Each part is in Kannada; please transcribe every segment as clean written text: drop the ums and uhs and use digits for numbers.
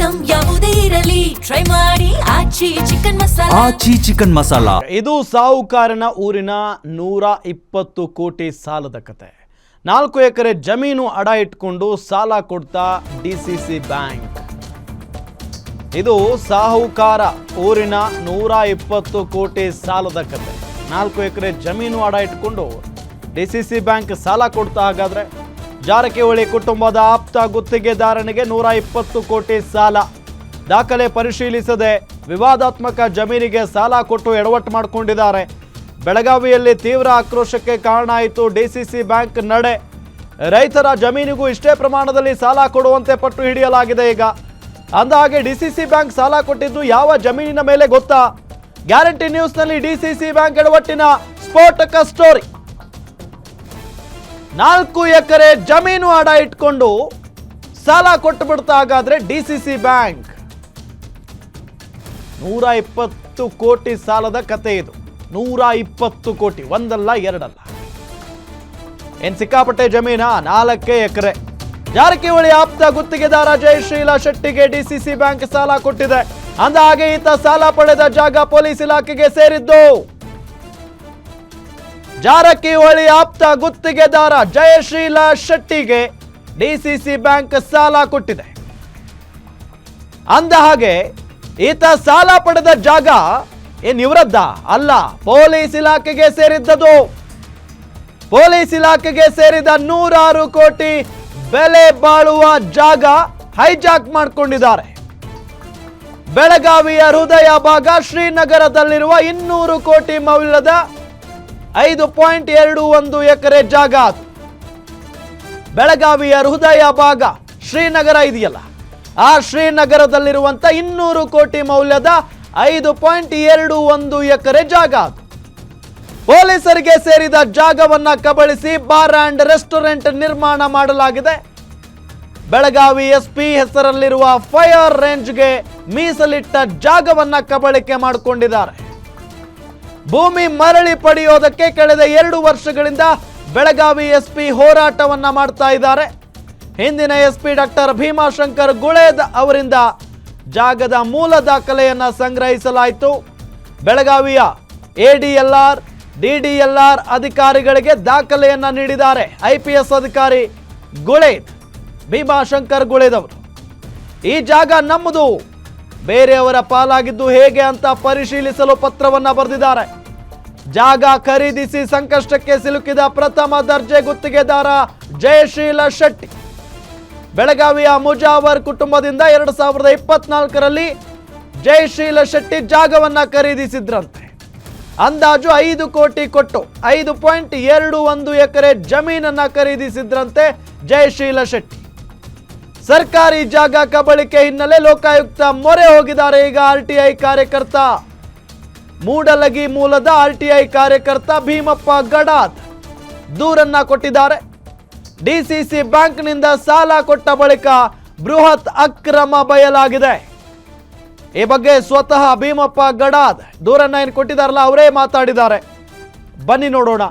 ಐಟಂ ಯಾವುದೇ ಇರಲಿ ಟ್ರೈ ಮಾಡಿ ಆಚಿ ಚಿಕನ್ ಮಸಾಲಾ. ಆಚಿ ಚಿಕನ್ ಮಸಾಲಾ. ಇದು ಸಾಹುಕಾರನ ಊರಿನ 120 ಕೋಟಿ ಸಾಲದ ಕತೆ. 4 ಎಕರೆ ಜಮೀನು ಅಡ ಇಟ್ಕೊಂಡು ಸಾಲ ಕೊಡ್ತಾ ಡಿಸಿಸಿ ಬ್ಯಾಂಕ್. ಇದು ಸಾಹುಕಾರ ಊರಿನ 120 ಕೋಟಿ ಸಾಲದ ಕತೆ. 4 ಎಕರೆ ಜಮೀನು ಅಡ ಇಟ್ಕೊಂಡು ಡಿಸಿಸಿ ಬ್ಯಾಂಕ್ ಸಾಲ ಕೊಡ್ತಾ. ಹಾಗಾದ್ರೆ ಜಾರಕಿಹೊಳಿ ಕುಟುಂಬದ ಆಪ್ತ ಗುತ್ತಿಗೆದಾರನಿಗೆ 120 ಕೋಟಿ ಸಾಲ. ದಾಖಲೆ ಪರಿಶೀಲಿಸದೆ ವಿವಾದಾತ್ಮಕ ಜಮೀನಿಗೆ ಸಾಲ ಕೊಟ್ಟು ಎಡವಟ್ಟು ಮಾಡಿಕೊಂಡಿದ್ದಾರೆ. ಬೆಳಗಾವಿಯಲ್ಲಿ ತೀವ್ರ ಆಕ್ರೋಶಕ್ಕೆ ಕಾರಣ ಆಯಿತು ಡಿಸಿಸಿ ಬ್ಯಾಂಕ್ ನಡೆ. ರೈತರ ಜಮೀನಿಗೂ ಇಷ್ಟೇ ಪ್ರಮಾಣದಲ್ಲಿ ಸಾಲ ಕೊಡುವಂತೆ ಪಟ್ಟು ಹಿಡಿಯಲಾಗಿದೆ. ಈಗ ಅಂದಹಾಗೆ ಡಿಸಿಸಿ ಬ್ಯಾಂಕ್ ಸಾಲ ಕೊಟ್ಟಿದ್ದು ಯಾವ ಜಮೀನಿನ ಮೇಲೆ ಗೊತ್ತಾ? ಗ್ಯಾರಂಟಿ ನ್ಯೂಸ್ನಲ್ಲಿ ಡಿಸಿಸಿ ಬ್ಯಾಂಕ್ ಎಡವಟ್ಟಿನ ಸ್ಫೋಟಕ ಸ್ಟೋರಿ. 4 ಎಕರೆ ಜಮೀನು ಅಡ ಇಟ್ಕೊಂಡು ಸಾಲ ಕೊಟ್ಟು ಬಿಡ್ತಾ. ಹಾಗಾದ್ರೆ ಡಿಸಿಸಿ ಬ್ಯಾಂಕ್ 120 ಕೋಟಿ ಸಾಲದ ಕತೆ ಇದು. 120 ಕೋಟಿ, ಒಂದಲ್ಲ ಎರಡಲ್ಲ. ಏನ್ ಸಿಕ್ಕಾಪಟ್ಟೆ ಜಮೀನ? 4 ಎಕರೆ. ಜಾರಕಿಹೊಳಿ ಆಪ್ತ ಗುತ್ತಿಗೆದಾರ ಜಯಶ್ರೀಲಾ ಶೆಟ್ಟಿಗೆ ಡಿಸಿಸಿ ಬ್ಯಾಂಕ್ ಸಾಲ ಕೊಟ್ಟಿದೆ. ಅಂದಹಾಗೆ ಈತ ಸಾಲ ಪಡೆದ ಜಾಗ ಪೊಲೀಸ್ ಇಲಾಖೆಗೆ ಸೇರಿದ್ದು. ಜಾರಕಿಹೊಳಿ ಆಪ್ತ ಗುತ್ತಿಗೆದಾರ ಜಯಶ್ರೀಲಾ ಶೆಟ್ಟಿಗೆ ಡಿಸಿಸಿ ಬ್ಯಾಂಕ್ ಸಾಲ ಕೊಟ್ಟಿದೆ. ಅಂದಹಾಗೆ ಈತ ಸಾಲ ಪಡೆದ ಜಾಗ ಏನ್ ಇವರದ್ದ ಅಲ್ಲ, ಪೊಲೀಸ್ ಇಲಾಖೆಗೆ ಸೇರಿದ್ದದು. ಪೊಲೀಸ್ ಇಲಾಖೆಗೆ ಸೇರಿದ 106 ಕೋಟಿ ಬೆಲೆ ಬಾಳುವ ಜಾಗ ಹೈಜಾಕ್ ಮಾಡಿಕೊಂಡಿದ್ದಾರೆ. ಬೆಳಗಾವಿಯ ಹೃದಯ ಭಾಗ ಶ್ರೀನಗರದಲ್ಲಿರುವ 200 ಕೋಟಿ ಮೌಲ್ಯದ 5.21 ಎಕರೆ ಜಾಗ ಅದು. ಬೆಳಗಾವಿಯ ಹೃದಯ ಭಾಗ ಶ್ರೀನಗರ ಇದೆಯಲ್ಲ, ಆ ಶ್ರೀನಗರದಲ್ಲಿರುವಂತ 200 ಕೋಟಿ ಮೌಲ್ಯದ 5.21 ಎಕರೆ ಜಾಗ ಅದು. ಪೊಲೀಸರಿಗೆ ಸೇರಿದ ಜಾಗವನ್ನ ಕಬಳಿಸಿ ಬಾರ್ ಅಂಡ್ ರೆಸ್ಟೋರೆಂಟ್ ನಿರ್ಮಾಣ ಮಾಡಲಾಗಿದೆ. ಬೆಳಗಾವಿ ಎಸ್ಪಿ ಹೆಸರಲ್ಲಿರುವ ಫೈರ್ ರೇಂಜ್ಗೆ ಮೀಸಲಿಟ್ಟ ಜಾಗವನ್ನ ಕಬಳಿಕೆ ಮಾಡಿಕೊಂಡಿದ್ದಾರೆ. ಭೂಮಿ ಮರಳಿ ಪಡೆಯೋದಕ್ಕೆ ಕಳೆದ 2 ವರ್ಷಗಳಿಂದ ಬೆಳಗಾವಿ ಎಸ್ಪಿ ಹೋರಾಟವನ್ನ ಮಾಡ್ತಾ ಇದ್ದಾರೆ. ಹಿಂದಿನ ಎಸ್ಪಿ ಡಾಕ್ಟರ್ ಭೀಮಾಶಂಕರ್ ಗುಳೇದ್ ಅವರಿಂದ ಜಾಗದ ಮೂಲ ದಾಖಲೆಯನ್ನ ಸಂಗ್ರಹಿಸಲಾಯಿತು. ಬೆಳಗಾವಿಯ ಎಡಿಎಲ್ಆರ್ ಡಿಡಿಎಲ್ಆರ್ ಅಧಿಕಾರಿಗಳಿಗೆ ದಾಖಲೆಯನ್ನ ನೀಡಿದ್ದಾರೆ. ಐಪಿಎಸ್ ಅಧಿಕಾರಿ ಗುಳೇದ್, ಭೀಮಾಶಂಕರ್ ಗುಳೇದ್ ಅವರು ಈ ಜಾಗ ನಮ್ಮದು, ಬೇರೆಯವರ ಪಾಲಾಗಿದ್ದು ಹೇಗೆ ಅಂತ ಪರಿಶೀಲಿಸಲು ಪತ್ರವನ್ನ ಬರೆದಿದ್ದಾರೆ. ಜಾಗ ಖರೀದಿಸಿ ಸಂಕಷ್ಟಕ್ಕೆ ಸಿಲುಕಿದ ಪ್ರಥಮ ದರ್ಜೆ ಗುತ್ತಿಗೆದಾರ ಜಯಶ್ರೀಲಾ ಶೆಟ್ಟಿ ಬೆಳಗಾವಿಯ ಮುಜಾವರ್ ಕುಟುಂಬದಿಂದ 2024ರಲ್ಲಿ ಜಯಶ್ರೀಲಾ ಶೆಟ್ಟಿ ಜಾಗವನ್ನ ಖರೀದಿಸಿದ್ರಂತೆ. ಅಂದಾಜು 5 ಕೋಟಿ ಕೊಟ್ಟು 5.21 ಎಕರೆ ಜಮೀನನ್ನ ಖರೀದಿಸಿದ್ರಂತೆ ಜಯಶ್ರೀಲಾ ಶೆಟ್ಟಿ. ಸರ್ಕಾರಿ ಜಾಗ ಕಬಳಿಕೆ ಹಿನ್ನೆಲೆ ಲೋಕಾಯುಕ್ತ ಮೊರೆ ಹೋಗಿದ್ದಾರೆ. ಈಗ ಆರ್ಟಿಐ ಕಾರ್ಯಕರ್ತ, ಮೂಡಲಗಿ ಮೂಲದ ಆರ್ಟಿಐ ಕಾರ್ಯಕರ್ತ ಭೀಮಪ್ಪ ಗಡಾದ್ ದೂರನ್ನ ಕೊಟ್ಟಿದ್ದಾರೆ. ಡಿಸಿಸಿ ಬ್ಯಾಂಕ್ನಿಂದ ಸಾಲ ಕೊಟ್ಟ ಬಳಿಕ ಬೃಹತ್ ಅಕ್ರಮ ಬಯಲಾಗಿದೆ. ಈ ಬಗ್ಗೆ ಸ್ವತಃ ಭೀಮಪ್ಪ ಗಡಾದ್ ದೂರನ್ನ ಏನು ಕೊಟ್ಟಿದಾರಲ್ಲ ಅವರೇ ಮಾತಾಡಿದ್ದಾರೆ. ಬನ್ನಿ ನೋಡೋಣ.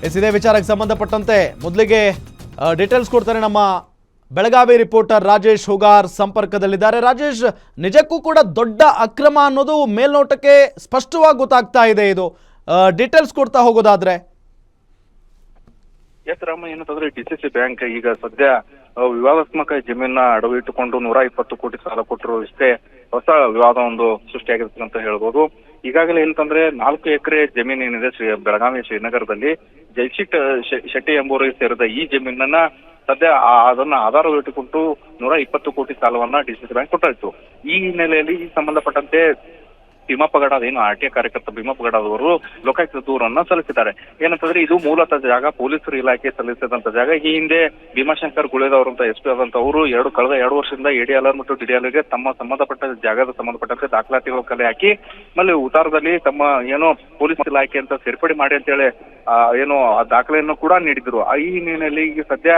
ಇದೇ ವಿಚಾರಕ್ಕೆ ಸಂಬಂಧಪಟ್ಟಂತೆ ಮೊದಲಿಗೆ ಡೀಟೇಲ್ಸ್ ಕೊಡ್ತಾರೆ ನಮ್ಮ ಬೆಳಗಾವಿ ರಿಪೋರ್ಟರ್ ರಾಜೇಶ್ ಹುಗಾರ್ ಸಂಪರ್ಕದಲ್ಲಿದ್ದಾರೆ. ರಾಜೇಶ್, ನಿಜಕ್ಕೂ ಕೂಡ ದೊಡ್ಡ ಅಕ್ರಮ ಅನ್ನೋದು ಮೇಲ್ನೋಟಕ್ಕೆ ಸ್ಪಷ್ಟವಾಗಿ ಗೊತ್ತಾಗ್ತಾ ಇದೆ. ಇದು ಡೀಟೇಲ್ಸ್ ಕೊಡ್ತಾ ಹೋಗೋದಾದ್ರೆ? ಎಸ್ ರಾಮ, ಏನಂತಂದ್ರೆ ಡಿಸಿಸಿ ಬ್ಯಾಂಕ್ ಈಗ ಸದ್ಯ ವಿವಾದಾತ್ಮಕ ಜಮೀನ ಅಡವು ಇಟ್ಟುಕೊಂಡು 120 ಕೋಟಿ ಸಾಲ ಕೊಟ್ಟಿರೋ ಇಷ್ಟೇ ಹೊಸ ವಿವಾದ ಒಂದು ಸೃಷ್ಟಿಯಾಗಿರುತ್ತೆ ಅಂತ ಹೇಳ್ಬೋದು. ಈಗಾಗಲೇ ಏನಂತಂದ್ರೆ 4 ಎಕರೆ ಜಮೀನು ಏನಿದೆ ಬೆಳಗಾವಿ ಶ್ರೀನಗರದಲ್ಲಿ ಜಯಶ್ರೀ ಶೆಟ್ಟಿ ಎಂಬುವರಿಗೆ ಸೇರಿದ ಈ ಜಮೀನನ್ನ ಸದ್ಯ ಅದನ್ನ ಆಧಾರವಿಟ್ಟುಕೊಂಡು 120 ಕೋಟಿ ಸಾಲವನ್ನ ಡಿಸಿಸಿ ಬ್ಯಾಂಕ್ ಕೊಟ್ಟಾಯಿತು. ಈ ಹಿನ್ನೆಲೆಯಲ್ಲಿ ಈ ಸಂಬಂಧಪಟ್ಟಂತೆ ಭೀಮಪ್ಪ ಗಡಾದ್ ಏನು ಆರ್ಟಿಐ ಕಾರ್ಯಕರ್ತ ಭೀಮಪ್ಪ ಗಡಾದ್ ಅವರು ಲೋಕಾಯುಕ್ತ ದೂರನ್ನ ಸಲ್ಲಿಸಿದ್ದಾರೆ. ಏನಂತಂದ್ರೆ ಇದು ಮೂಲತಃ ಜಾಗ ಪೊಲೀಸರು ಇಲಾಖೆ ಸಲ್ಲಿಸಿದಂತ ಜಾಗ. ಈ ಹಿಂದೆ ಭೀಮಾಶಂಕರ್ ಗುಳೇದ್ ಅವರಂತ ಎಸ್ಪಿ ಆದಂತ ಅವರು ಕಳೆದ 2 ವರ್ಷದಿಂದ ಎಡಿಎಲ್ಆರ್ ಮತ್ತು ಡಿಡಿಎಲ್ಆರ್ಗೆ ತಮ್ಮ ಸಂಬಂಧಪಟ್ಟ ಜಾಗದ ಸಂಬಂಧಪಟ್ಟಂತೆ ದಾಖಲಾತಿಗಳು ಕಲೆ ಹಾಕಿ ಆಮೇಲೆ ಉತ್ತಾರದಲ್ಲಿ ತಮ್ಮ ಏನೋ ಪೊಲೀಸ್ ಇಲಾಖೆ ಅಂತ ಸೇರ್ಪಡೆ ಮಾಡಿ ಅಂತೇಳಿ ಏನು ಆ ದಾಖಲೆಯನ್ನು ಕೂಡ ನೀಡಿದ್ರು. ಈ ಹಿನ್ನೆಲೆಯಲ್ಲಿ ಈಗ ಸದ್ಯ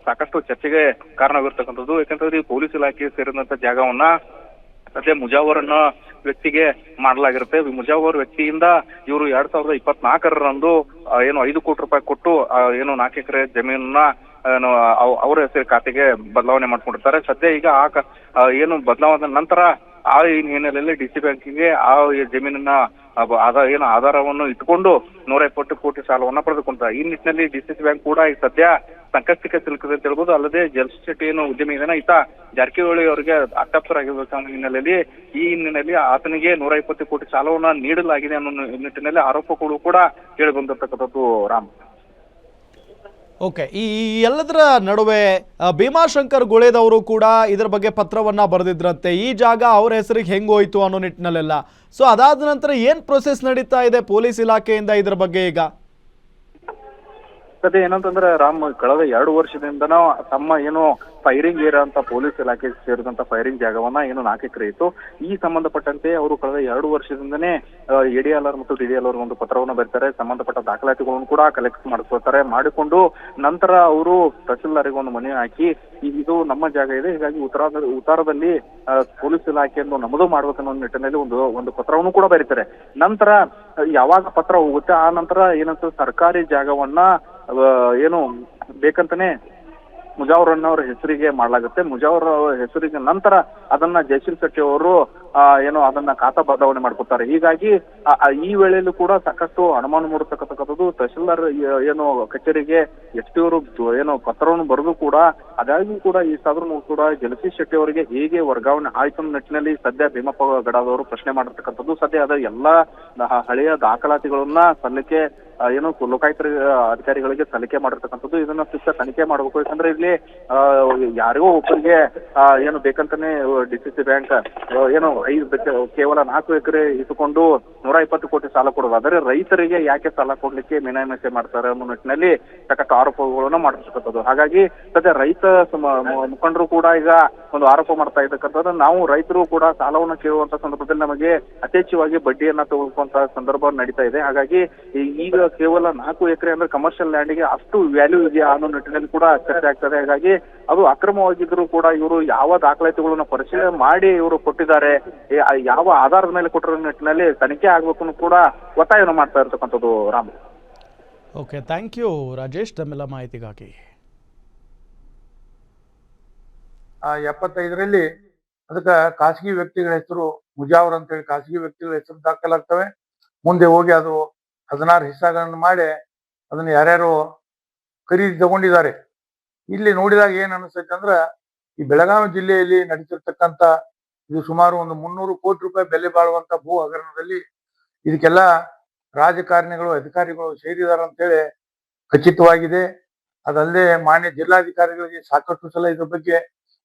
ಸಾಕಷ್ಟು ಚರ್ಚೆಗೆ ಕಾರಣವಿರ್ತಕ್ಕಂಥದ್ದು. ಯಾಕಂತಂದ್ರೆ ಈ ಪೊಲೀಸ್ ಇಲಾಖೆ ಸೇರಿದಂತ ಜಾಗವನ್ನ ಸದ್ಯ ಮುಜಾವರನ್ನ ವ್ಯಕ್ತಿಗೆ ಮಾಡಲಾಗಿರುತ್ತೆ. ಮುಜಾವರ್ ವ್ಯಕ್ತಿಯಿಂದ ಇವರು 2024ರಂದು ಏನು 5 ಕೋಟಿ ರೂಪಾಯಿ ಕೊಟ್ಟು ಏನು 4 ಎಕರೆ ಜಮೀನನ್ನ ಅವರ ಹೆಸರು ಖಾತೆಗೆ ಬದಲಾವಣೆ ಮಾಡ್ಕೊಂಡಿರ್ತಾರೆ. ಸದ್ಯ ಈಗ ಏನು ಬದಲಾವಣೆ ನಂತರ ಆ ಹಿನ್ನೆಲೆಯಲ್ಲಿ ಡಿಸಿ ಬ್ಯಾಂಕಿಗೆ ಆ ಜಮೀನನ್ನ ಆಧಾರವನ್ನು ಇಟ್ಟುಕೊಂಡು 120 ಕೋಟಿ ಸಾಲವನ್ನ ಪಡೆದುಕೊಂತಾರೆ. ಈ ನಿಟ್ಟಿನಲ್ಲಿ ಡಿಸಿಸಿ ಬ್ಯಾಂಕ್ ಕೂಡ ಈಗ ಸದ್ಯ ಸಂಕಷ್ಟಕ್ಕೆ ಸಿಲುಕಿದೆ ಅಂತ ಹೇಳ್ಬೋದು. ಅಲ್ಲದೆ ಜಲಸ್ ಶೆಟ್ಟಿ ಏನು ಉದ್ಯಮಿ ಇದನ್ನ ಈತ ಜಾರಕಿಹೊಳಿ ಅವರಿಗೆ ಅತ್ಯಾಪ್ತರಾಗಿರ್ಬೇಕು ಹಿನ್ನೆಲೆಯಲ್ಲಿ ಈ ಹಿನ್ನೆಲೆಯಲ್ಲಿ ಆತನಿಗೆ 120 ಕೋಟಿ ಸಾಲವನ್ನ ನೀಡಲಾಗಿದೆ ಅನ್ನೋ ನಿಟ್ಟಿನಲ್ಲಿ ಆರೋಪಗಳು ಕೂಡ ಕೇಳಿ ಬಂದಿರ್ತಕ್ಕಂಥದ್ದು ರಾಮ್. ಓಕೆ, ಈ ಎಲ್ಲದರ ನಡುವೆ ಭೀಮಾಶಂಕರ್ ಗುಳೇದವರು ಕೂಡ ಇದರ ಬಗ್ಗೆ ಪತ್ರವನ್ನ ಬರೆದಿದ್ರಂತೆ. ಈ ಜಾಗ ಅವ್ರ ಹೆಸರಿಗೆ ಹೆಂಗೋಯ್ತು ಅನ್ನೋ ನಿಟ್ಟಿನಲ್ಲೆಲ್ಲ. ಸೊ ಅದಾದ ನಂತರ ಏನ್ ಪ್ರೊಸೆಸ್ ನಡೀತಾ ಇದೆ ಪೊಲೀಸ್ ಇಲಾಖೆಯಿಂದ ಇದರ ಬಗ್ಗೆ ಈಗ? ಸದ್ಯ ಏನಂತಂದ್ರೆ ರಾಮ್, ಕಳೆದ 2 ವರ್ಷದಿಂದನೂ ತಮ್ಮ ಏನು ಫೈರಿಂಗ್ ಏರಿಯಾ ಅಂತ ಪೊಲೀಸ್ ಇಲಾಖೆ ಸೇರಿದಂತ ಫೈರಿಂಗ್ ಜಾಗವನ್ನ ಏನು 4 ಎಕರೆ ಇತ್ತು. ಈ ಸಂಬಂಧಪಟ್ಟಂತೆ ಅವರು ಕಳೆದ 2 ವರ್ಷದಿಂದನೇ ಎಡಿಎಲ್ಆರ್ ಮತ್ತು ಡಿಡಿಎಲ್ಆರ್ ಒಂದು ಪತ್ರವನ್ನು ಬರೀತಾರೆ. ಸಂಬಂಧಪಟ್ಟ ದಾಖಲಾತಿಗಳನ್ನು ಕೂಡ ಕಲೆಕ್ಟ್ ಮಾಡಿಸ್ಕೊಳ್ತಾರೆ. ಮಾಡಿಕೊಂಡು ನಂತರ ಅವರು ತಹಸೀಲ್ದಾರಿಗೆ ಒಂದು ಮನವಿ ಹಾಕಿ ಇದು ನಮ್ಮ ಜಾಗ ಇದೆ, ಹೀಗಾಗಿ ಉತ್ತಾರದಲ್ಲಿ ಪೊಲೀಸ್ ಇಲಾಖೆಯನ್ನು ನಮೂದು ಮಾಡಬೇಕನ್ನೋ ನಿಟ್ಟಿನಲ್ಲಿ ಒಂದು ಪತ್ರವನ್ನು ಕೂಡ ಬರೀತಾರೆ. ನಂತರ ಯಾವಾಗ ಪತ್ರ ಹೋಗುತ್ತೆ ಆ ನಂತರ ಏನಂತ ಸರ್ಕಾರಿ ಜಾಗವನ್ನ ಏನು ಬೇಕಂತಾನೆ ಮುಜಾವರನ್ನವರ ಹೆಸರಿಗೆ ಮಾಡಲಾಗುತ್ತೆ. ಮುಜಾವರ್ ಹೆಸರಿಗೆ ನಂತರ ಅದನ್ನ ಜಯಶೀಲ್ ಶೆಟ್ಟಿ ಅವರು ಏನು ಅದನ್ನ ಖಾತಾ ಬದಲಾವಣೆ ಮಾಡ್ಕೊತಾರೆ. ಹೀಗಾಗಿ ಈ ವೇಳೆಯಲ್ಲೂ ಕೂಡ ಸಾಕಷ್ಟು ಅನುಮಾನ ಮೂಡತಕ್ಕಂಥದ್ದು. ತಹಶೀಲ್ದಾರ್ ಏನು ಕಚೇರಿಗೆ ಎಸ್ ಪಿ ಅವರು ಏನು ಪತ್ರವನ್ನು ಬರೆದು ಕೂಡ ಅದಾಗಿಯೂ ಕೂಡ ಈ ಸಾದ್ರೂ ಕೂಡ ಜಲಸೀಶ್ ಶೆಟ್ಟಿ ಅವರಿಗೆ ಹೇಗೆ ವರ್ಗಾವಣೆ ಆಯ್ತು ನಿಟ್ಟಿನಲ್ಲಿ ಸದ್ಯ ಭೀಮಪ್ಪ ಗಡದವರು ಪ್ರಶ್ನೆ ಮಾಡಿರ್ತಕ್ಕಂಥದ್ದು. ಸದ್ಯ ಅದ ಎಲ್ಲಾ ಹಳೆಯ ದಾಖಲಾತಿಗಳನ್ನ ಸಲ್ಲಿಕೆ ಏನು ಲೋಕಾಯುಕ್ತ ಅಧಿಕಾರಿಗಳಿಗೆ ಸಲ್ಲಿಕೆ ಮಾಡಿರ್ತಕ್ಕಂಥದ್ದು. ಇದನ್ನ ಶಿಕ್ಷೆ ತನಿಖೆ ಮಾಡಬೇಕು. ಯಾಕಂದ್ರೆ ಇಲ್ಲಿ ಯಾರಿಗೋ ಒಬ್ಬರಿಗೆ ಏನು ಬೇಕಂತಾನೆ ಡಿಸಿಸಿ ಬ್ಯಾಂಕ್ ಏನು ಕೇವಲ 4 ಎಕರೆ ಇಟ್ಟುಕೊಂಡು 120 ಕೋಟಿ ಸಾಲ ಕೊಡೋದು. ಆದರೆ ರೈತರಿಗೆ ಯಾಕೆ ಸಾಲ ಕೊಡ್ಲಿಕ್ಕೆ ಮಿನಾಯಿಸೆ ಮಾಡ್ತಾರೆ ಅನ್ನೋ ನಿಟ್ಟಿನಲ್ಲಿ ಸಾಕಷ್ಟು ಆರೋಪಗಳನ್ನ ಮಾಡಿರ್ತಕ್ಕಂಥದ್ದು. ಹಾಗಾಗಿ ಸದ್ಯ ರೈತ ಮುಖಂಡರು ಕೂಡ ಈಗ ಒಂದು ಆರೋಪ ಮಾಡ್ತಾ ಇರ್ತಕ್ಕಂಥದ್ದು, ನಾವು ರೈತರು ಕೂಡ ಸಾಲವನ್ನು ಕೇಳುವಂತ ಸಂದರ್ಭದಲ್ಲಿ ನಮಗೆ ಯಥೇಚ್ಛವಾಗಿ ಬಡ್ಡಿಯನ್ನ ತಗೊಳ್ಳುವಂತ ಸಂದರ್ಭ ನಡೀತಾ ಇದೆ. ಹಾಗಾಗಿ ಈಗ ಕೇವಲ 4 ಎಕರೆ ಅಂದ್ರೆ ಕಮರ್ಷಿಯಲ್ ಲ್ಯಾಂಡ್ಗೆ ಅಷ್ಟು ವ್ಯಾಲ್ಯೂ ಇದೆಯಾ ಅನ್ನೋ ನಿಟ್ಟಿನಲ್ಲಿ ಕೂಡ ಚರ್ಚೆ ಆಗ್ತದೆ. ಹಾಗಾಗಿ ಅದು ಅಕ್ರಮವಾಗಿದ್ರು ಕೂಡ ಇವರು ಯಾವ ದಾಖಲಾತಿಗಳನ್ನ ಪರಿಶೀಲನೆ ಮಾಡಿ ಇವರು ಕೊಟ್ಟಿದ್ದಾರೆ, ಯಾವ ಆಧಾರದ ಮೇಲೆ ಕೊಟ್ಟಿರೋ ನಿಟ್ಟಿನಲ್ಲಿ ತನಿಖೆ ಆಗ್ಬೇಕು ಕೂಡ ಒತ್ತಾಯವನ್ನು ಮಾಡ್ತಾ ಇರ್ತಕ್ಕಂಥದ್ದು Ram. Okay, thank you Rajesh ತಮ್ಮೆಲ್ಲ ಮಾಹಿತಿಗಾಗಿ. 75ರಲ್ಲಿ ಅದಕ್ಕೆ ಖಾಸಗಿ ವ್ಯಕ್ತಿಗಳ ಹೆಸರು ಮುಜಾವರ್ ಅಂತೇಳಿ ಖಾಸಗಿ ವ್ಯಕ್ತಿಗಳ ಹೆಸರು ದಾಖಲಾಗ್ತವೆ. ಮುಂದೆ ಹೋಗಿ ಅದು 16 ಹಿಸ್ಸಾಗಳನ್ನು ಮಾಡಿ ಅದನ್ನ ಯಾರ್ಯಾರು ಖರೀದಿ ತಗೊಂಡಿದ್ದಾರೆ. ಇಲ್ಲಿ ನೋಡಿದಾಗ ಏನ್ ಅನಿಸ್ತೈತೆ ಅಂದ್ರ ಈ ಬೆಳಗಾವಿ ಜಿಲ್ಲೆಯಲ್ಲಿ ನಡೀತಿರ್ತಕ್ಕಂಥ ಇದು ಸುಮಾರು ಒಂದು 300 ಕೋಟಿ ರೂಪಾಯಿ ಬೆಲೆ ಬಾಳುವಂತ ಭೂ ಹಗರಣದಲ್ಲಿ ಇದಕ್ಕೆಲ್ಲ ರಾಜಕಾರಣಿಗಳು ಅಧಿಕಾರಿಗಳು ಸೇರಿದಾರೆ ಅಂತೇಳಿ ಖಚಿತವಾಗಿದೆ. ಅದಲ್ಲದೆ ಮಾನ್ಯ ಜಿಲ್ಲಾಧಿಕಾರಿಗಳಿಗೆ ಸಾಕಷ್ಟು ಸಲ ಇದ್ರ ಬಗ್ಗೆ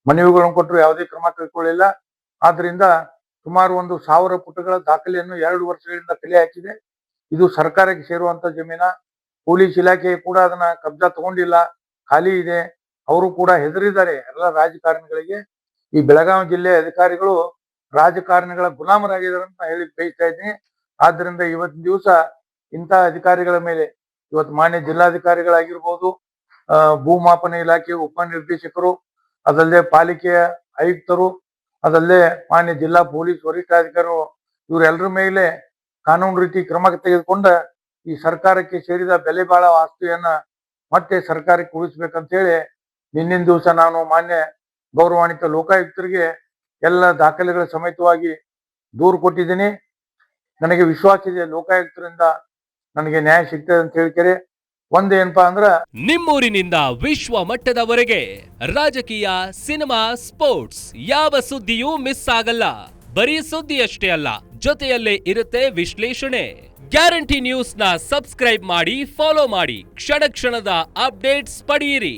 ಮನವಿಗಳನ್ನು ಕೊಟ್ಟರು, ಯಾವುದೇ ಕ್ರಮ ಕೈಗೊಳ್ಳಿಲ್ಲ. ಆದ್ರಿಂದ ಸುಮಾರು 1000 ಪುಟಗಳ ದಾಖಲೆಯನ್ನು 2 ವರ್ಷಗಳಿಂದ ಕಲೆ ಹಾಕಿದೆ. ಇದು ಸರ್ಕಾರಕ್ಕೆ ಸೇರುವಂತ ಜಮೀನ. ಪೊಲೀಸ್ ಇಲಾಖೆ ಕೂಡ ಅದನ್ನ ಕಬ್ಜಾ ತಗೊಂಡಿಲ್ಲ, ಖಾಲಿ ಇದೆ. ಅವರು ಕೂಡ ಹೆದರಿದ್ದಾರೆ ಎಲ್ಲ ರಾಜಕಾರಣಿಗಳಿಗೆ. ಈ ಬೆಳಗಾವಿ ಜಿಲ್ಲೆ ಅಧಿಕಾರಿಗಳು ರಾಜಕಾರಣಿಗಳ ಗುಲಾಮರಾಗಿದ್ದಾರೆ ಅಂತ ಹೇಳಿ ಬಯಸ್ತಾ ಇದ್ದೀನಿ. ಆದ್ರಿಂದ ಇವತ್ತಿನ ದಿವಸ ಇಂಥ ಅಧಿಕಾರಿಗಳ ಮೇಲೆ ಇವತ್ತು ಮಾನ್ಯ ಜಿಲ್ಲಾಧಿಕಾರಿಗಳಾಗಿರ್ಬೋದು, ಭೂಮಾಪನ ಇಲಾಖೆ ಉಪನಿರ್ದೇಶಕರು, ಅದಲ್ಲದೆ ಪಾಲಿಕೆಯ ಆಯುಕ್ತರು, ಅದಲ್ಲದೆ ಮಾನ್ಯ ಜಿಲ್ಲಾ ಪೊಲೀಸ್ ವರಿಷ್ಠಾಧಿಕಾರಿಗಳು ಇವರೆಲ್ಲರ ಮೇಲೆ ಕಾನೂನು ರೀತಿ ಕ್ರಮ ತೆಗೆದುಕೊಂಡ ಈ ಸರ್ಕಾರಕ್ಕೆ ಸೇರಿದ ಬೆಲೆ ಬಾಳೋ ಆಸ್ತಿಯನ್ನ ಮತ್ತೆ ಸರ್ಕಾರಕ್ಕೆ ಉಳಿಸ್ಬೇಕಂತ ಹೇಳಿ ನಿನ್ನಿನ ದಿವಸ ನಾನು ಮಾನ್ಯ ಗೌರವಾನ್ವಿತ ಲೋಕಾಯುಕ್ತರಿಗೆ ಎಲ್ಲ ದಾಖಲೆಗಳ ಸಮೇತವಾಗಿ ದೂರು ಕೊಟ್ಟಿದ್ದೀನಿ. ನನಗೆ ವಿಶ್ವಾಸ ಇದೆ ಲೋಕಾಯುಕ್ತರಿಂದ ನನಗೆ ನ್ಯಾಯ ಸಿಗ್ತದೆ ಅಂತ ಹೇಳ್ತಾರೆ. ಒಂದೇನಪ್ಪಾ ಅಂದ್ರ ನಿಮ್ಮೂರಿನಿಂದ ವಿಶ್ವ ಮಟ್ಟದವರೆಗೆ ರಾಜಕೀಯ, ಸಿನಿಮಾ, ಸ್ಪೋರ್ಟ್ಸ್ ಯಾವ ಸುದ್ದಿಯೂ ಮಿಸ್ ಆಗಲ್ಲ. ಬರೀ ಸುದ್ದಿಯಷ್ಟೇ ಅಲ್ಲ, ಜೊತೆಯಲ್ಲೇ ಇರುತ್ತೆ ವಿಶ್ಲೇಷಣೆ. ಗ್ಯಾರಂಟಿ ನ್ಯೂಸ್ ನ ಸಬ್ಸ್ಕ್ರೈಬ್ ಮಾಡಿ, ಫಾಲೋ ಮಾಡಿ, ಕ್ಷಣ ಕ್ಷಣದ ಅಪ್ಡೇಟ್ಸ್ ಪಡೆಯಿರಿ.